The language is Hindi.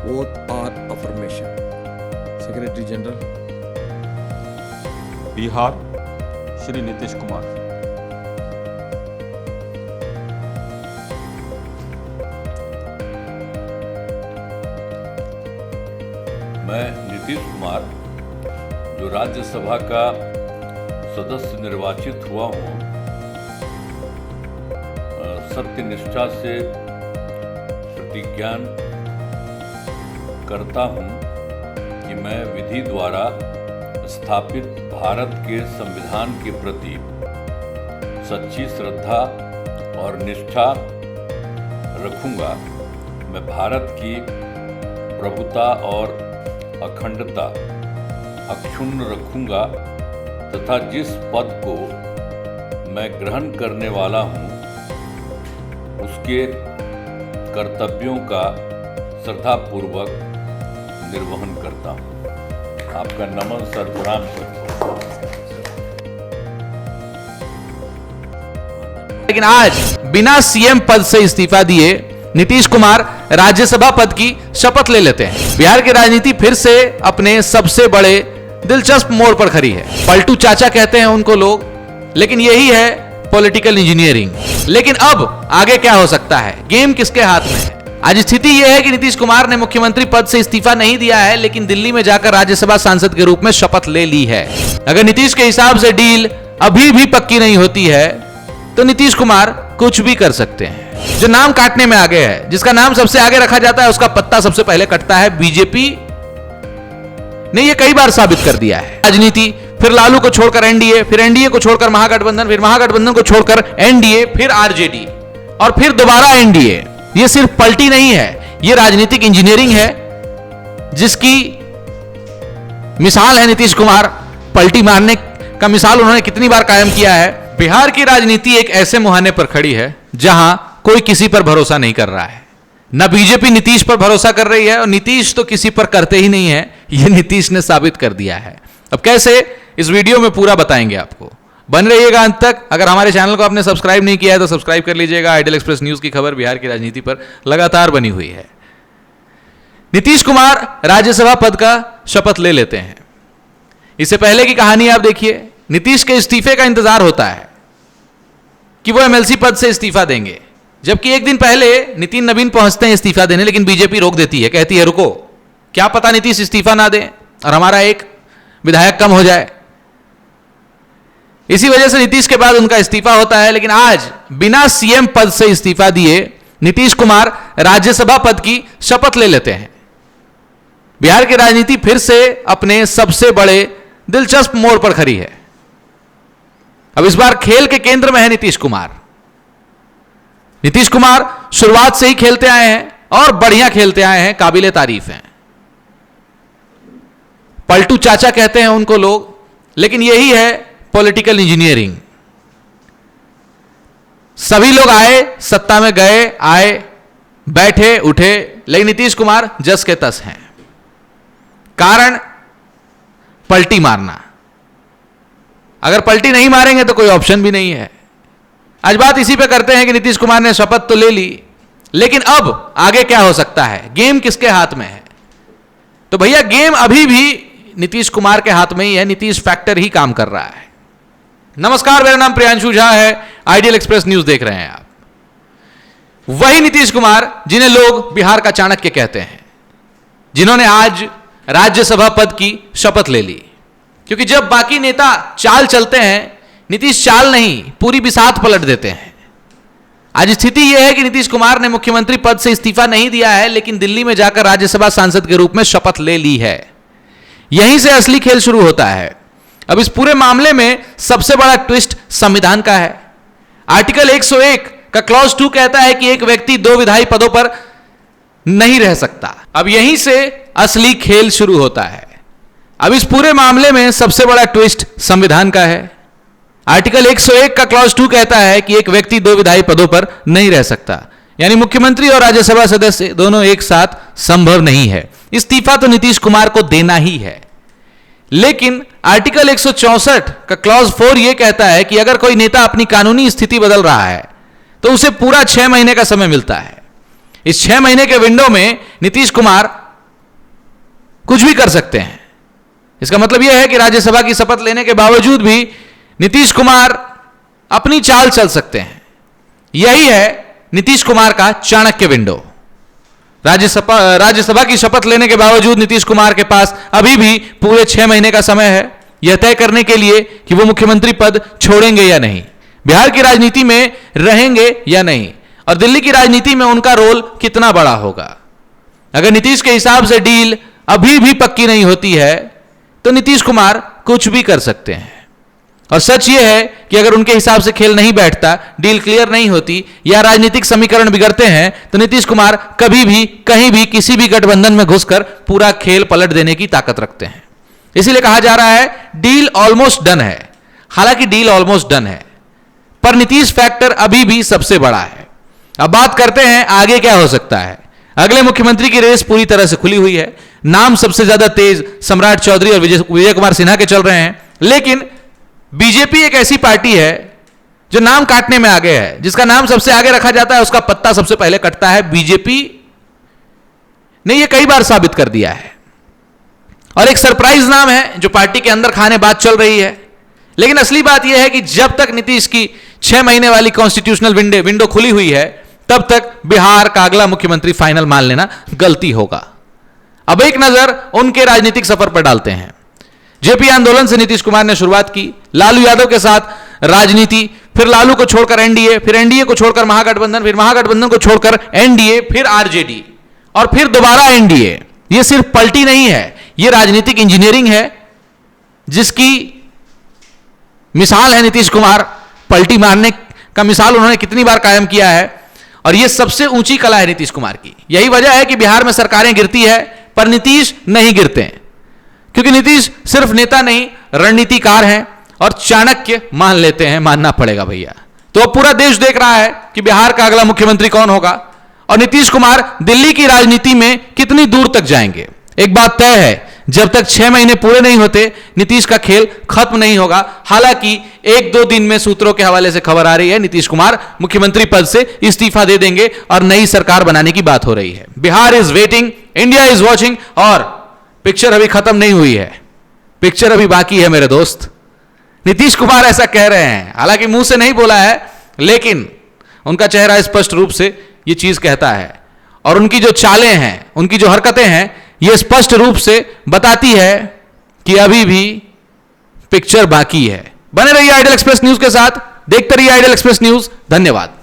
Both are affirmation. Secretary General. Bihar Shri Nitish Kumar. मैं नीतीश कुमार जो राज्यसभा का सदस्य निर्वाचित हुआ हूँ, सत्य निष्ठा से प्रतिज्ञान करता हूँ कि मैं विधि द्वारा स्थापित भारत के संविधान के प्रति सच्ची श्रद्धा और निष्ठा रखूँगा। मैं भारत की प्रभुता और अखंडता अक्षुण्ण रखूँगा तथा जिस पद को मैं ग्रहण करने वाला हूँ उसके कर्तव्यों का श्रद्धापूर्वक निर्वहन करता हूँ। आपका नमन सर, प्रणाम सर। लेकिन आज बिना सीएम पद से इस्तीफा दिए नीतीश कुमार राज्यसभा पद की शपथ ले लेते हैं। बिहार की राजनीति फिर से अपने सबसे बड़े दिलचस्प मोड़ पर खड़ी है। पलटू चाचा कहते हैं उनको लोग, लेकिन यही है पॉलिटिकल इंजीनियरिंग। लेकिन अब आगे क्या हो सकता है? गेम किसके हाथ में है? आज स्थिति यह है कि नीतीश कुमार ने मुख्यमंत्री पद से इस्तीफा नहीं दिया है, लेकिन दिल्ली में जाकर राज्यसभा सांसद के रूप में शपथ ले ली है। अगर नीतीश के हिसाब से डील अभी भी पक्की नहीं होती है तो नीतीश कुमार कुछ भी कर सकते हैं। जो नाम काटने में आगे है, जिसका नाम सबसे आगे रखा जाता है, उसका पत्ता सबसे पहले कटता है। बीजेपी ने यह कई बार साबित कर दिया है। राजनीति फिर लालू को छोड़कर एनडीए, फिर एनडीए को छोड़कर महागठबंधन, फिर महागठबंधन को छोड़कर एनडीए, फिर आरजेडी और फिर दोबारा एनडीए। यह सिर्फ पलटी नहीं है, यह राजनीतिक इंजीनियरिंग है जिसकी मिसाल है नीतीश कुमार। पलटी मारने का मिसाल उन्होंने कितनी बार कायम किया है। बिहार की राजनीति एक ऐसे मुहाने पर खड़ी है जहां कोई किसी पर भरोसा नहीं कर रहा है। न बीजेपी नीतीश पर भरोसा कर रही है और नीतीश तो किसी पर करते ही नहीं है। यह नीतीश ने साबित कर दिया है। अब कैसे, इस वीडियो में पूरा बताएंगे आपको। बन रहिएगा अंत तक। अगर हमारे चैनल को आपने सब्सक्राइब नहीं किया है तो सब्सक्राइब कर लीजिएगा। आइडियल एक्सप्रेस न्यूज की खबर बिहार की राजनीति पर लगातार बनी हुई है। नीतीश कुमार राज्यसभा पद का शपथ ले लेते हैं। इससे पहले की कहानी आप देखिए। नीतीश के इस्तीफे का इंतजार होता है कि वो एमएलसी पद से इस्तीफा देंगे, जबकि एक दिन पहले नितिन नवीन पहुंचते हैं इस्तीफा देने, लेकिन बीजेपी रोक देती है। कहती है रुको, क्या पता नीतीश इस्तीफा ना दें और हमारा एक विधायक कम हो जाए। इसी वजह से नीतीश के बाद उनका इस्तीफा होता है। लेकिन आज बिना सीएम पद से इस्तीफा दिए नीतीश कुमार राज्यसभा पद की शपथ ले लेते हैं। बिहार की राजनीति फिर से अपने सबसे बड़े दिलचस्प मोड़ पर खड़ी है। अब इस बार खेल के केंद्र में है नीतीश कुमार। नीतीश कुमार शुरुआत से ही खेलते आए हैं और बढ़िया खेलते आए हैं, काबिले तारीफ हैं। पलटू चाचा कहते हैं उनको लोग, लेकिन यही है पॉलिटिकल इंजीनियरिंग। सभी लोग आए, सत्ता में गए, आए, बैठे, उठे, लेकिन नीतीश कुमार जस के तस हैं। कारण पलटी मारना। अगर पलटी नहीं मारेंगे तो कोई ऑप्शन भी नहीं है। आज बात इसी पे करते हैं कि नीतीश कुमार ने शपथ तो ले ली, लेकिन अब आगे क्या हो सकता है? गेम किसके हाथ में है? तो भैया गेम अभी भी नीतीश कुमार के हाथ में ही है। नीतीश फैक्टर ही काम कर रहा है। नमस्कार, मेरा नाम प्रियांशु झा है। आइडियल एक्सप्रेस न्यूज देख रहे हैं आप। वही नीतीश कुमार जिन्हें लोग बिहार का चाणक्य कहते हैं, जिन्होंने आज राज्यसभा पद की शपथ ले ली। क्योंकि जब बाकी नेता चाल चलते हैं, नीतीश चाल नहीं, पूरी बिसात पलट देते हैं। आज स्थिति यह है कि नीतीश कुमार ने मुख्यमंत्री पद से इस्तीफा नहीं दिया है, लेकिन दिल्ली में जाकर राज्यसभा सांसद के रूप में शपथ ले ली है। यहीं से असली खेल शुरू होता है। अब इस पूरे मामले में सबसे बड़ा ट्विस्ट संविधान का है। आर्टिकल 101 का क्लॉज 2 कहता है कि एक व्यक्ति 2 विधायी पदों पर नहीं रह सकता। अब यहीं से असली खेल शुरू होता है। अब इस पूरे मामले में सबसे बड़ा ट्विस्ट संविधान का है। आर्टिकल 101 का क्लॉज 2 कहता है कि एक व्यक्ति 2 विधायी पदों पर नहीं रह सकता, यानी मुख्यमंत्री और राज्यसभा सदस्य दोनों एक साथ संभव नहीं है। इस्तीफा तो नीतीश कुमार को देना ही है। लेकिन आर्टिकल 164 का क्लॉज 4 यह कहता है कि अगर कोई नेता अपनी कानूनी स्थिति बदल रहा है तो उसे पूरा 6 महीने का समय मिलता है। इस 6 महीने के विंडो में नीतीश कुमार कुछ भी कर सकते हैं। इसका मतलब यह है कि राज्यसभा की शपथ लेने के बावजूद भी नीतीश कुमार अपनी चाल चल सकते हैं। यही है नीतीश कुमार का चाणक्य विंडो। राज्यसभा की शपथ लेने के बावजूद नीतीश कुमार के पास अभी भी पूरे 6 महीने का समय है यह तय करने के लिए कि वो मुख्यमंत्री पद छोड़ेंगे या नहीं, बिहार की राजनीति में रहेंगे या नहीं, और दिल्ली की राजनीति में उनका रोल कितना बड़ा होगा। अगर नीतीश के हिसाब से डील अभी भी पक्की नहीं होती है तो नीतीश कुमार कुछ भी कर सकते हैं। और सच यह है कि अगर उनके हिसाब से खेल नहीं बैठता, डील क्लियर नहीं होती या राजनीतिक समीकरण बिगड़ते हैं तो नीतीश कुमार कभी भी कहीं भी किसी भी गठबंधन में घुसकर पूरा खेल पलट देने की ताकत रखते हैं। इसीलिए कहा जा रहा है डील ऑलमोस्ट डन है। हालांकि डील ऑलमोस्ट डन है पर नीतीश फैक्टर अभी भी सबसे बड़ा है। अब बात करते हैं आगे क्या हो सकता है। अगले मुख्यमंत्री की रेस पूरी तरह से खुली हुई है। नाम सबसे ज्यादा तेज सम्राट चौधरी और विजय कुमार सिन्हा के चल रहे हैं, लेकिन बीजेपी एक ऐसी पार्टी है जो नाम काटने में आगे है। जिसका नाम सबसे आगे रखा जाता है उसका पत्ता सबसे पहले कटता है। बीजेपी ने यह कई बार साबित कर दिया है। और एक सरप्राइज नाम है जो पार्टी के अंदर खाने बात चल रही है, लेकिन असली बात यह है कि जब तक नीतीश की 6 महीने वाली कॉन्स्टिट्यूशनल विंडो खुली हुई है तब तक बिहार का अगला मुख्यमंत्री फाइनल मान लेना गलती होगा। अब एक नजर उनके राजनीतिक सफर पर डालते हैं। जेपी आंदोलन से नीतीश कुमार ने शुरुआत की, लालू यादव के साथ राजनीति, फिर लालू को छोड़कर एनडीए, फिर एनडीए को छोड़कर महागठबंधन, फिर महागठबंधन को छोड़कर एनडीए, फिर आरजेडी और फिर दोबारा एनडीए। यह सिर्फ पलटी नहीं है, यह राजनीतिक इंजीनियरिंग है जिसकी मिसाल है नीतीश कुमार। पलटी मारने का मिसाल उन्होंने कितनी बार कायम किया है और यह सबसे ऊंची कला है नीतीश कुमार की। यही वजह है कि बिहार में सरकारें गिरती है पर नीतीश नहीं गिरते हैं, क्योंकि नीतीश सिर्फ नेता नहीं रणनीतिकार हैं और चाणक्य मान लेते हैं, मानना पड़ेगा भैया। तो अब पूरा देश देख रहा है कि बिहार का अगला मुख्यमंत्री कौन होगा और नीतीश कुमार दिल्ली की राजनीति में कितनी दूर तक जाएंगे। एक बात तय है, जब तक 6 महीने पूरे नहीं होते नीतीश का खेल खत्म नहीं होगा। हालांकि 1-2 दिन में सूत्रों के हवाले से खबर आ रही है नीतीश कुमार मुख्यमंत्री पद से इस्तीफा दे देंगे और नई सरकार बनाने की बात हो रही है। Bihar is waiting, India is watching और पिक्चर अभी खत्म नहीं हुई है, पिक्चर अभी बाकी है मेरे दोस्त। नीतीश कुमार ऐसा कह रहे हैं, हालांकि मुंह से नहीं बोला है, लेकिन उनका चेहरा स्पष्ट रूप से यह चीज कहता है और उनकी जो चालें हैं, उनकी जो हरकतें हैं, यह स्पष्ट रूप से बताती है कि अभी भी पिक्चर बाकी है। बने रहिए आइडियल एक्सप्रेस न्यूज के साथ, देखते रहिए आइडियल एक्सप्रेस न्यूज। धन्यवाद।